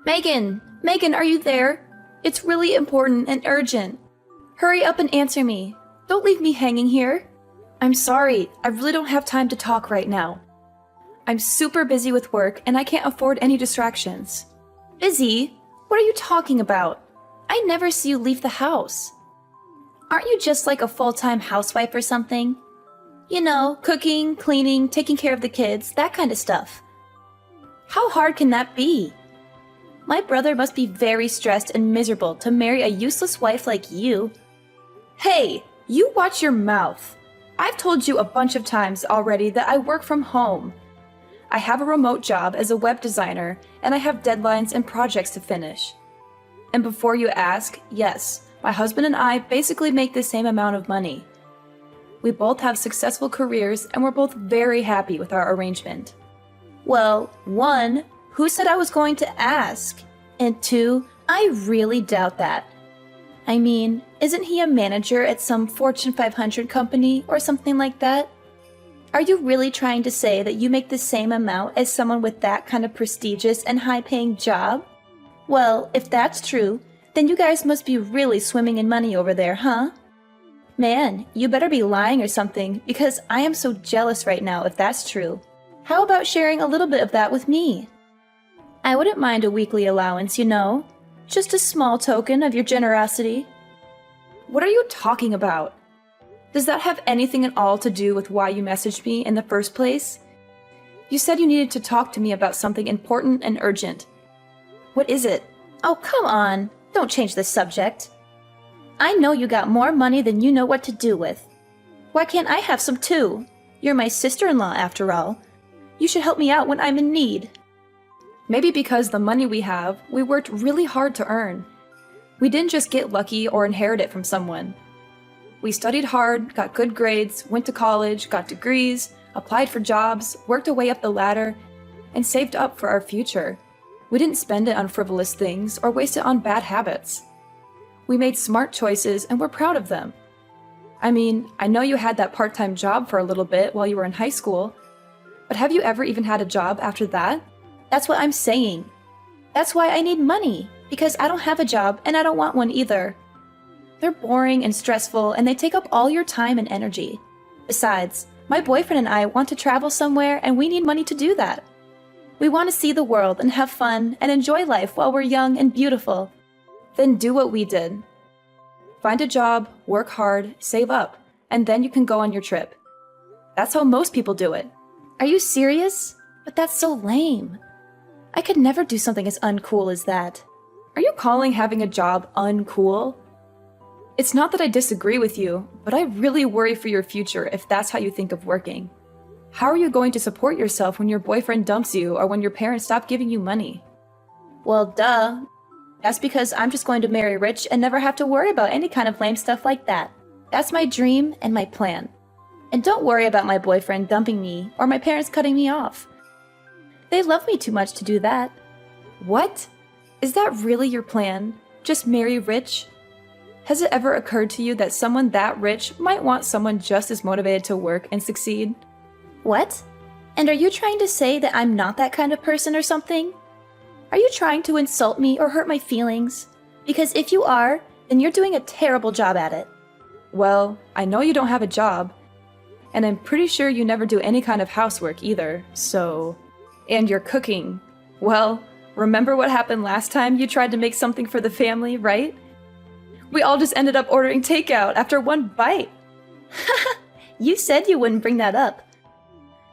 Megan! Megan, are you there? It's really important and urgent. Hurry up and answer me. Don't leave me hanging here. I'm sorry, I really don't have time to talk right now. I'm super busy with work and I can't afford any distractions. Busy? What are you talking about? I never see you leave the house. Aren't you just like a full-time housewife or something? You know, cooking, cleaning, taking care of the kids, that kind of stuff. How hard can that be? My brother must be very stressed and miserable to marry a useless wife like you. Hey, you watch your mouth. I've told you a bunch of times already that I work from home. I have a remote job as a web designer, and I have deadlines and projects to finish. And before you ask, yes, my husband and I basically make the same amount of money. We both have successful careers, and we're both very happy with our arrangement. Well, 1, who said I was going to ask? And 2, I really doubt that. I mean, isn't he a manager at some Fortune 500 company or something like that? Are you really trying to say that you make the same amount as someone with that kind of prestigious and high-paying job? Well, if that's true, then you guys must be really swimming in money over there, huh? Man, you better be lying or something, because I am so jealous right now if that's true. How about sharing a little bit of that with me? I wouldn't mind a weekly allowance, you know. Just a small token of your generosity. What are you talking about? Does that have anything at all to do with why you messaged me in the first place? You said you needed to talk to me about something important and urgent. What is it? Oh, come on. Don't change the subject. I know you got more money than you know what to do with. Why can't I have some too? You're my sister-in-law after all. You should help me out when I'm in need. Maybe because the money we have, we worked really hard to earn. We didn't just get lucky or inherit it from someone. We studied hard, got good grades, went to college, got degrees, applied for jobs, worked our way up the ladder, and saved up for our future. We didn't spend it on frivolous things or waste it on bad habits. We made smart choices and we're proud of them. I mean, I know you had that part-time job for a little bit while you were in high school, but have you ever even had a job after that? That's what I'm saying. That's why I need money, because I don't have a job and I don't want one either. They're boring and stressful and they take up all your time and energy. Besides, my boyfriend and I want to travel somewhere and we need money to do that. We want to see the world and have fun and enjoy life while we're young and beautiful. Then do what we did. Find a job, work hard, save up, and then you can go on your trip. That's how most people do it. Are you serious? But that's so lame. I could never do something as uncool as that. Are you calling having a job uncool? It's not that I disagree with you, but I really worry for your future if that's how you think of working. How are you going to support yourself when your boyfriend dumps you or when your parents stop giving you money? Well, duh. That's because I'm just going to marry rich and never have to worry about any kind of lame stuff like that. That's my dream and my plan. And don't worry about my boyfriend dumping me or my parents cutting me off. They love me too much to do that. What? Is that really your plan? Just marry rich? Has it ever occurred to you that someone that rich might want someone just as motivated to work and succeed? What? And are you trying to say that I'm not that kind of person or something? Are you trying to insult me or hurt my feelings? Because if you are, then you're doing a terrible job at it. Well, I know you don't have a job, and I'm pretty sure you never do any kind of housework either, so... And you're cooking. Well, remember what happened last time you tried to make something for the family, right? We all just ended up ordering takeout after one bite. You said you wouldn't bring that up.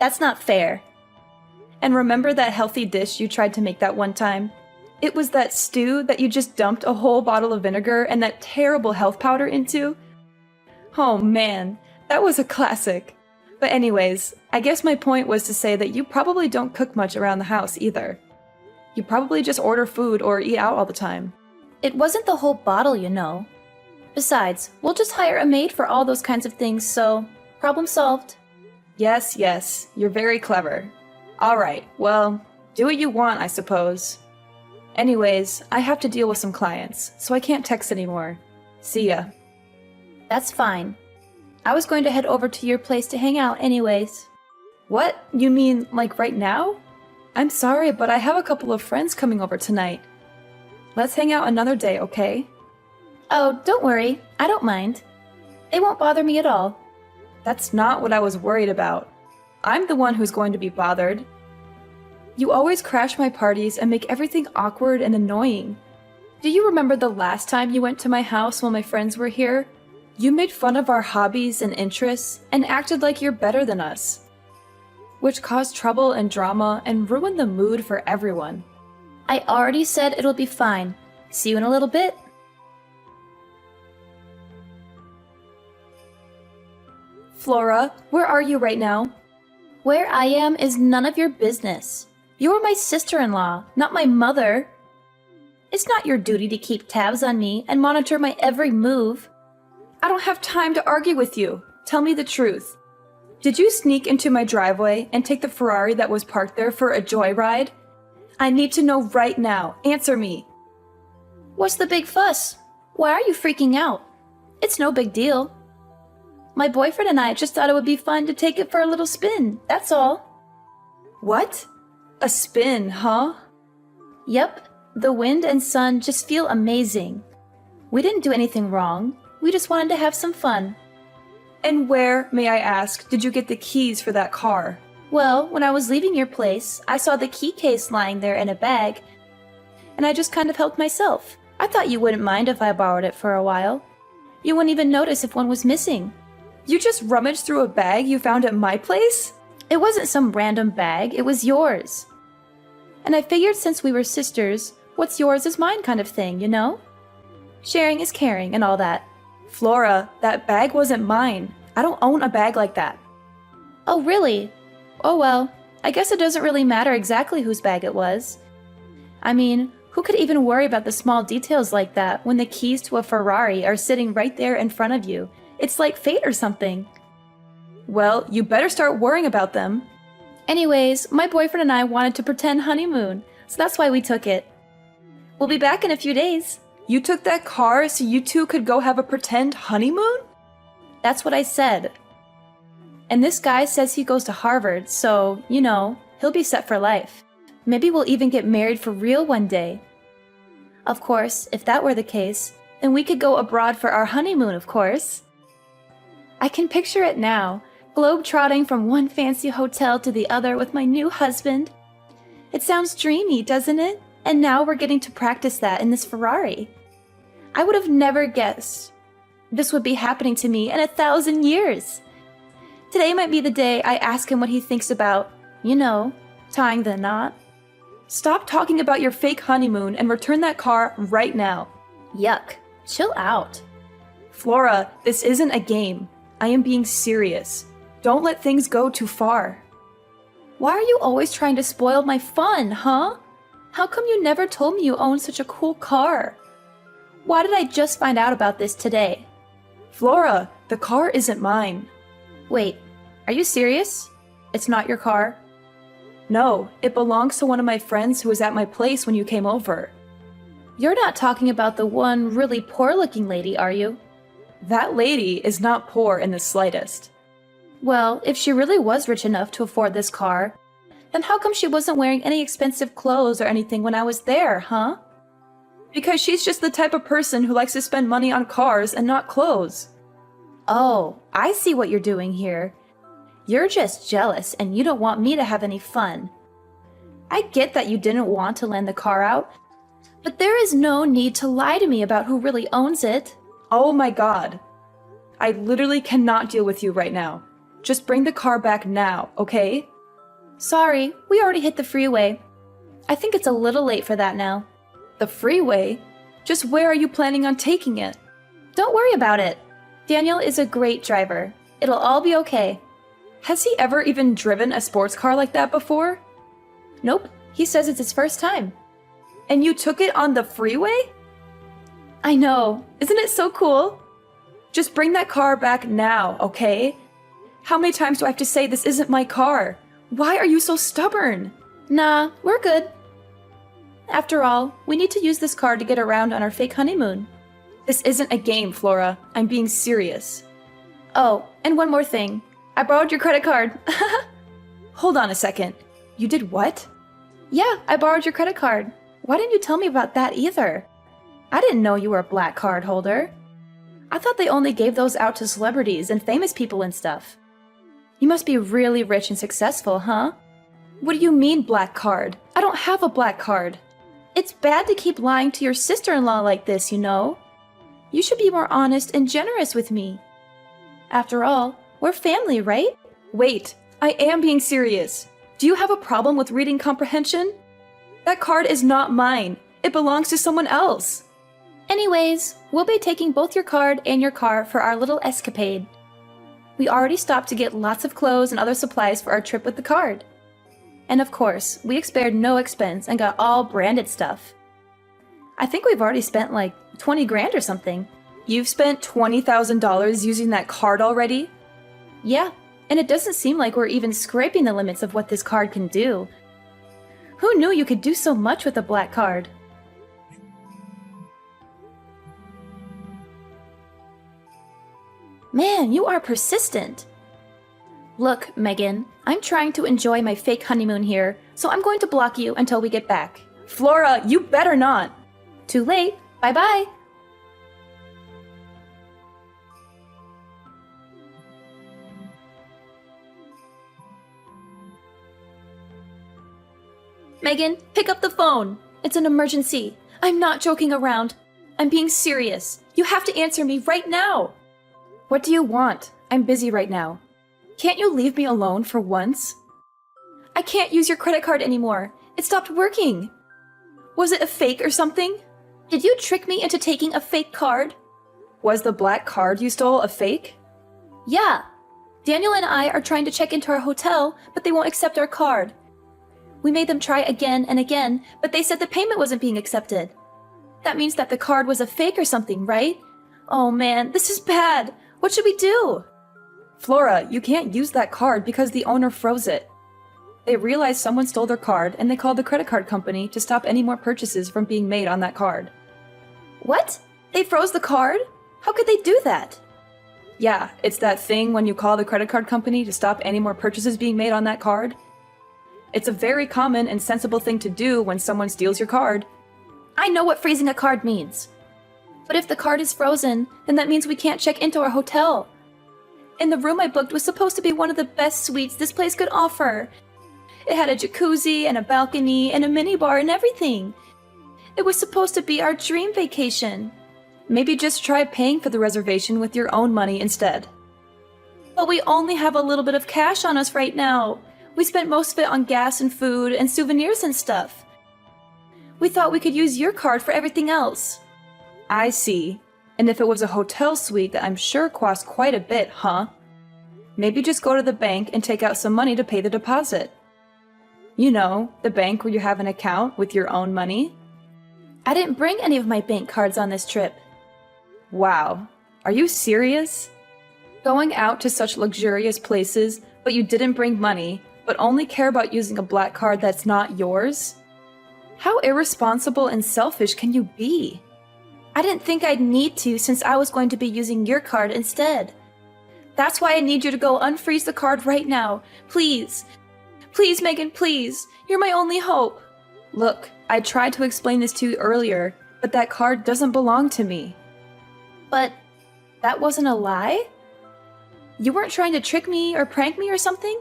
That's not fair. And remember that healthy dish you tried to make that one time? It was that stew that you just dumped a whole bottle of vinegar and that terrible health powder into? Oh man, that was a classic. But anyways, I guess my point was to say that you probably don't cook much around the house either. You probably just order food or eat out all the time. It wasn't the whole bottle, you know. Besides, we'll just hire a maid for all those kinds of things, so problem solved. Yes, you're very clever. Alright, well, do what you want, I suppose. Anyways, I have to deal with some clients, so I can't text anymore. See ya. That's fine. I was going to head over to your place to hang out anyways. What? You mean, like right now? I'm sorry, but I have a couple of friends coming over tonight. Let's hang out another day, okay? Oh, don't worry. I don't mind. It won't bother me at all. That's not what I was worried about. I'm the one who's going to be bothered. You always crash my parties and make everything awkward and annoying. Do you remember the last time you went to my house while my friends were here? You made fun of our hobbies and interests and acted like you're better than us, which caused trouble and drama and ruined the mood for everyone. I already said it'll be fine. See you in a little bit. Flora, where are you right now? Where I am is none of your business. You're my sister-in-law, not my mother. It's not your duty to keep tabs on me and monitor my every move. I don't have time to argue with you. Tell me the truth. Did you sneak into my driveway and take the Ferrari that was parked there for a joyride? I need to know right now. Answer me. What's the big fuss? Why are you freaking out? It's no big deal. My boyfriend and I just thought it would be fun to take it for a little spin, that's all. What? A spin, huh? Yep, the wind and sun just feel amazing. We didn't do anything wrong. We just wanted to have some fun. And where, may I ask, did you get the keys for that car? Well, when I was leaving your place, I saw the key case lying there in a bag, and I just kind of helped myself. I thought you wouldn't mind if I borrowed it for a while. You wouldn't even notice if one was missing. You just rummaged through a bag you found at my place? It wasn't some random bag, it was yours. And I figured since we were sisters, what's yours is mine kind of thing, you know? Sharing is caring and all that. Flora, that bag wasn't mine. I don't own a bag like that. Oh, really? Oh well, I guess it doesn't really matter exactly whose bag it was. I mean, who could even worry about the small details like that when the keys to a Ferrari are sitting right there in front of you? It's like fate or something. Well, you better start worrying about them. Anyways, my boyfriend and I wanted to pretend honeymoon, so that's why we took it. We'll be back in a few days. You took that car so you two could go have a pretend honeymoon? That's what I said. And this guy says he goes to Harvard, so, you know, he'll be set for life. Maybe we'll even get married for real one day. Of course, if that were the case, then we could go abroad for our honeymoon, of course. I can picture it now, globe-trotting from one fancy hotel to the other with my new husband. It sounds dreamy, doesn't it? And now we're getting to practice that in this Ferrari. I would have never guessed this would be happening to me in 1,000 years. Today might be the day I ask him what he thinks about, you know, tying the knot. Stop talking about your fake honeymoon and return that car right now. Yuck. Chill out. Flora, this isn't a game. I am being serious. Don't let things go too far. Why are you always trying to spoil my fun, huh? How come you never told me you own such a cool car? Why did I just find out about this today? Flora, the car isn't mine. Wait, are you serious? It's not your car? No, it belongs to one of my friends who was at my place when you came over. You're not talking about the one really poor-looking lady, are you? That lady is not poor in the slightest. Well, if she really was rich enough to afford this car, then how come she wasn't wearing any expensive clothes or anything when I was there, huh? Because she's just the type of person who likes to spend money on cars and not clothes. Oh, I see what you're doing here. You're just jealous and you don't want me to have any fun. I get that you didn't want to lend the car out, but there is no need to lie to me about who really owns it. Oh my god. I literally cannot deal with you right now. Just bring the car back now, okay? Sorry, we already hit the freeway. I think it's a little late for that now. The freeway? Just where are you planning on taking it? Don't worry about it. Daniel is a great driver. It'll all be okay. Has he ever even driven a sports car like that before? Nope, he says it's his first time. And you took it on the freeway? I know, isn't it so cool? Just bring that car back now, okay? How many times do I have to say this isn't my car? Why are you so stubborn? Nah, we're good. After all, we need to use this car to get around on our fake honeymoon. This isn't a game, Flora. I'm being serious. Oh, and one more thing. I borrowed your credit card. Hold on a second. You did what? Yeah, I borrowed your credit card. Why didn't you tell me about that either? I didn't know you were a black card holder. I thought they only gave those out to celebrities and famous people and stuff. You must be really rich and successful, huh? What do you mean, black card? I don't have a black card. It's bad to keep lying to your sister-in-law like this, you know? You should be more honest and generous with me. After all, we're family, right? Wait, I am being serious. Do you have a problem with reading comprehension? That card is not mine. It belongs to someone else. Anyways, we'll be taking both your card and your car for our little escapade. We already stopped to get lots of clothes and other supplies for our trip with the card. And of course, we spared no expense and got all branded stuff. I think we've already spent like 20 grand or something. You've spent $20,000 using that card already? Yeah, and it doesn't seem like we're even scraping the limits of what this card can do. Who knew you could do so much with a black card? Man, you are persistent. Look, Megan, I'm trying to enjoy my fake honeymoon here, so I'm going to block you until we get back. Flora, you better not! Too late. Bye-bye. Megan, pick up the phone. It's an emergency. I'm not joking around. I'm being serious. You have to answer me right now. What do you want? I'm busy right now. Can't you leave me alone for once? I can't use your credit card anymore. It stopped working. Was it a fake or something? Did you trick me into taking a fake card? Was the black card you stole a fake? Yeah. Daniel and I are trying to check into our hotel, but they won't accept our card. We made them try again and again, but they said the payment wasn't being accepted. That means that the card was a fake or something, right? Oh man, this is bad. What should we do? Flora, you can't use that card because the owner froze it. They realized someone stole their card and they called the credit card company to stop any more purchases from being made on that card. What? They froze the card? How could they do that? Yeah, it's that thing when you call the credit card company to stop any more purchases being made on that card. It's a very common and sensible thing to do when someone steals your card. I know what freezing a card means. But if the card is frozen, then that means we can't check into our hotel. And the room I booked was supposed to be one of the best suites this place could offer. It had a jacuzzi and a balcony and a minibar and everything. It was supposed to be our dream vacation. Maybe just try paying for the reservation with your own money instead. But we only have a little bit of cash on us right now. We spent most of it on gas and food and souvenirs and stuff. We thought we could use your card for everything else. I see. And if it was a hotel suite that I'm sure cost quite a bit, huh? Maybe just go to the bank and take out some money to pay the deposit. You know, the bank where you have an account with your own money. I didn't bring any of my bank cards on this trip. Wow. Are you serious? Going out to such luxurious places, but you didn't bring money, but only care about using a black card that's not yours? How irresponsible and selfish can you be? I didn't think I'd need to since I was going to be using your card instead. That's why I need you to go unfreeze the card right now. Please. Please, Megan, please. You're my only hope. Look, I tried to explain this to you earlier, but that card doesn't belong to me. But that wasn't a lie? You weren't trying to trick me or prank me or something?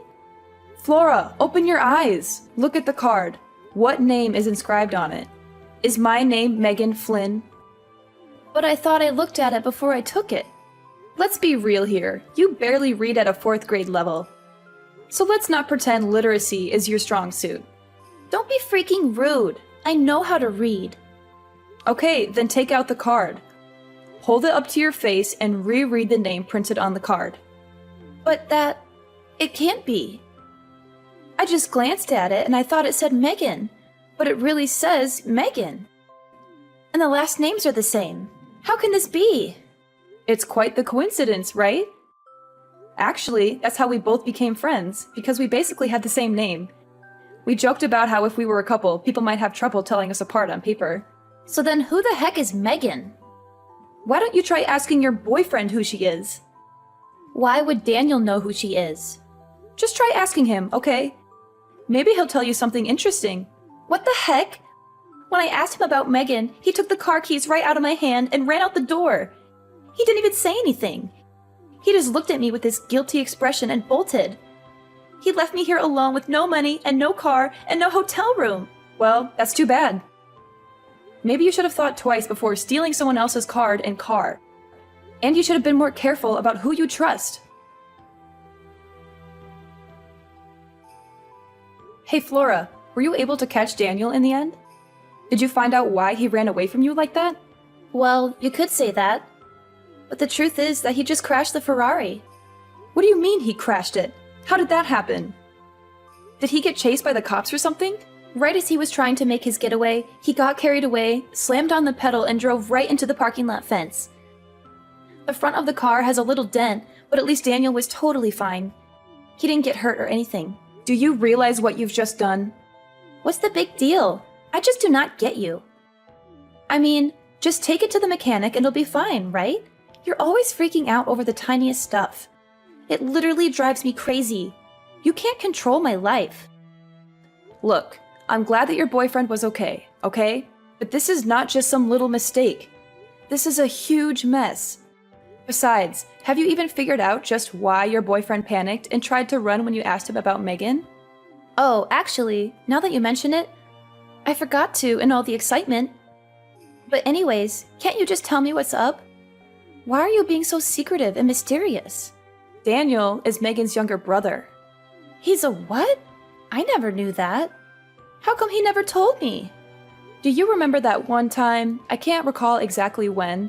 Flora, open your eyes. Look at the card. What name is inscribed on it? Is my name Megan Flynn? But I thought I looked at it before I took it. Let's be real here. You barely read at a 4th grade level. So let's not pretend literacy is your strong suit. Don't be freaking rude. I know how to read. Okay, then take out the card. Hold it up to your face and reread the name printed on the card. But it can't be. I just glanced at it and I thought it said Megan, but it really says Megan. And the last names are the same. How can this be? It's quite the coincidence, right? Actually, that's how we both became friends, because we basically had the same name. We joked about how if we were a couple, people might have trouble telling us apart on paper. So then who the heck is Megan? Why don't you try asking your boyfriend who she is? Why would Daniel know who she is? Just try asking him, okay? Maybe he'll tell you something interesting. What the heck? When I asked him about Megan, he took the car keys right out of my hand and ran out the door. He didn't even say anything. He just looked at me with this guilty expression and bolted. He left me here alone with no money and no car and no hotel room. Well, that's too bad. Maybe you should have thought twice before stealing someone else's card and car. And you should have been more careful about who you trust. Hey Flora, were you able to catch Daniel in the end? Did you find out why he ran away from you like that? Well, you could say that. But the truth is that he just crashed the Ferrari. What do you mean he crashed it? How did that happen? Did he get chased by the cops or something? Right as he was trying to make his getaway, he got carried away, slammed on the pedal, and drove right into the parking lot fence. The front of the car has a little dent, but at least Daniel was totally fine. He didn't get hurt or anything. Do you realize what you've just done? What's the big deal? I just do not get you. I mean, just take it to the mechanic and it'll be fine, right? You're always freaking out over the tiniest stuff. It literally drives me crazy. You can't control my life. Look, I'm glad that your boyfriend was okay? But this is not just some little mistake. This is a huge mess. Besides, have you even figured out just why your boyfriend panicked and tried to run when you asked him about Megan? Oh, actually, now that you mention it, I forgot to in all the excitement. But anyways, can't you just tell me what's up? Why are you being so secretive and mysterious? Daniel is Megan's younger brother. He's a what? I never knew that. How come he never told me? Do you remember that one time, I can't recall exactly when,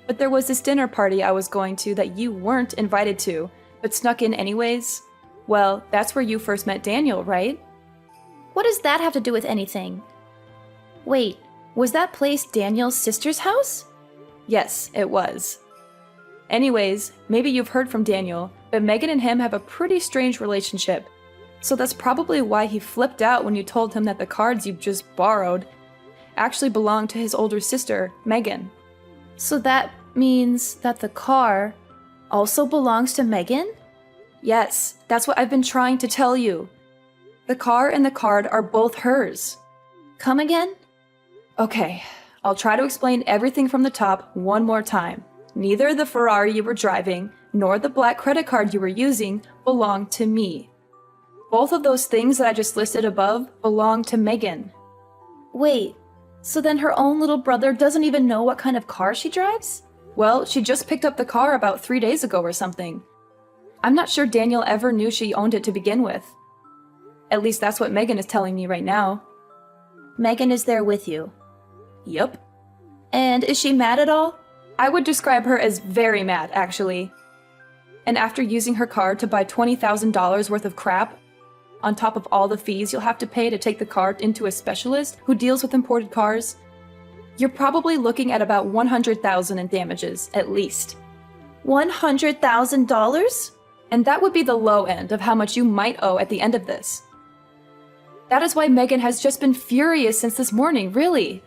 but there was this dinner party I was going to that you weren't invited to, but snuck in anyways? Well, that's where you first met Daniel, right? What does that have to do with anything? Wait, was that place Daniel's sister's house? Yes, it was. Anyways, maybe you've heard from Daniel, but Megan and him have a pretty strange relationship. So that's probably why he flipped out when you told him that the cards you just borrowed actually belonged to his older sister, Megan. So that means that the car also belongs to Megan? Yes, that's what I've been trying to tell you. The car and the card are both hers. Come again? Okay, I'll try to explain everything from the top one more time. Neither the Ferrari you were driving nor the black credit card you were using belonged to me. Both of those things that I just listed above belong to Megan. Wait, so then her own little brother doesn't even know what kind of car she drives? Well, she just picked up the car about 3 days ago or something. I'm not sure Daniel ever knew she owned it to begin with. At least that's what Megan is telling me right now. Megan is there with you? Yup. And is she mad at all? I would describe her as very mad, actually. And after using her card to buy $20,000 worth of crap, on top of all the fees you'll have to pay to take the car into a specialist who deals with imported cars, you're probably looking at about $100,000 in damages, at least. $100,000? And that would be the low end of how much you might owe at the end of this. That is why Megan has just been furious since this morning, really.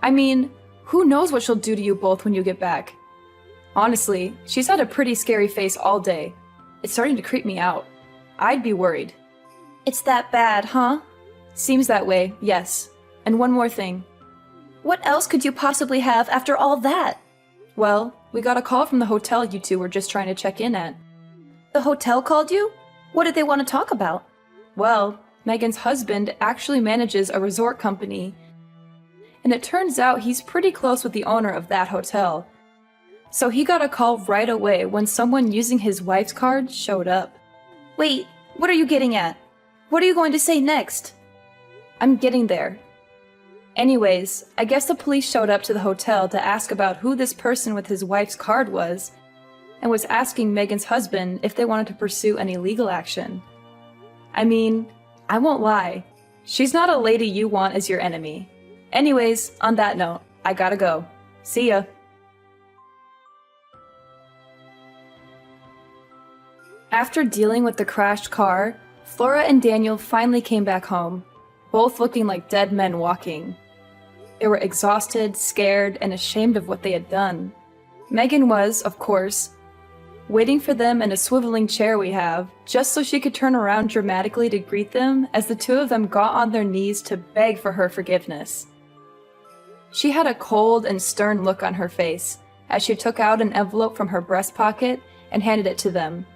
I mean, who knows what she'll do to you both when you get back. Honestly, she's had a pretty scary face all day. It's starting to creep me out. I'd be worried. It's that bad, huh? Seems that way, yes. And one more thing. What else could you possibly have after all that? Well, we got a call from the hotel you two were just trying to check in at. The hotel called you? What did they want to talk about? Well, Megan's husband actually manages a resort company, and it turns out he's pretty close with the owner of that hotel. So he got a call right away when someone using his wife's card showed up. Wait, what are you getting at? What are you going to say next? I'm getting there. Anyways, I guess the police showed up to the hotel to ask about who this person with his wife's card was, and was asking Megan's husband if they wanted to pursue any legal action. I mean, I won't lie, she's not a lady you want as your enemy. Anyways, on that note, I gotta go. See ya. After dealing with the crashed car, Flora and Daniel finally came back home, both looking like dead men walking. They were exhausted, scared, and ashamed of what they had done. Megan was, of course, waiting for them in a swiveling chair we have, just so she could turn around dramatically to greet them as the two of them got on their knees to beg for her forgiveness. She had a cold and stern look on her face as she took out an envelope from her breast pocket and handed it to them.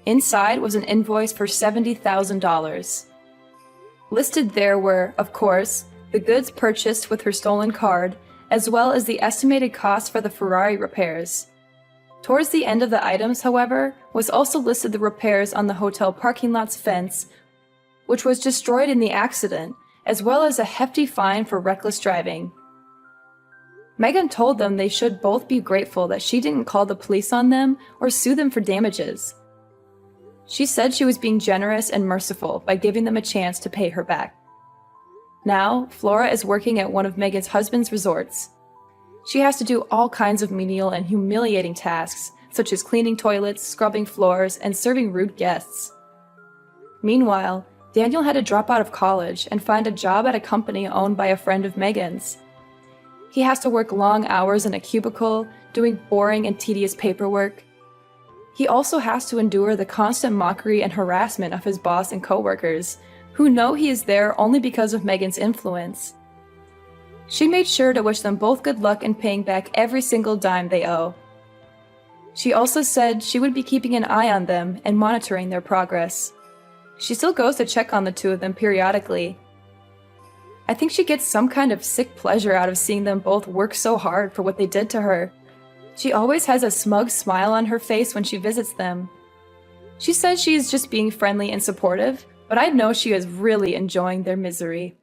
Inside was an invoice for $70,000. Listed there were, of course, the goods purchased with her stolen card, as well as the estimated cost for the Ferrari repairs. Towards the end of the items, however, was also listed the repairs on the hotel parking lot's fence, which was destroyed in the accident, as well as a hefty fine for reckless driving. Megan told them they should both be grateful that she didn't call the police on them or sue them for damages. She said she was being generous and merciful by giving them a chance to pay her back. Now, Flora is working at one of Megan's husband's resorts. She has to do all kinds of menial and humiliating tasks, such as cleaning toilets, scrubbing floors, and serving rude guests. Meanwhile, Daniel had to drop out of college and find a job at a company owned by a friend of Megan's. He has to work long hours in a cubicle, doing boring and tedious paperwork. He also has to endure the constant mockery and harassment of his boss and coworkers, who know he is there only because of Megan's influence. She made sure to wish them both good luck in paying back every single dime they owe. She also said she would be keeping an eye on them and monitoring their progress. She still goes to check on the two of them periodically. I think she gets some kind of sick pleasure out of seeing them both work so hard for what they did to her. She always has a smug smile on her face when she visits them. She says she is just being friendly and supportive, but I know she is really enjoying their misery.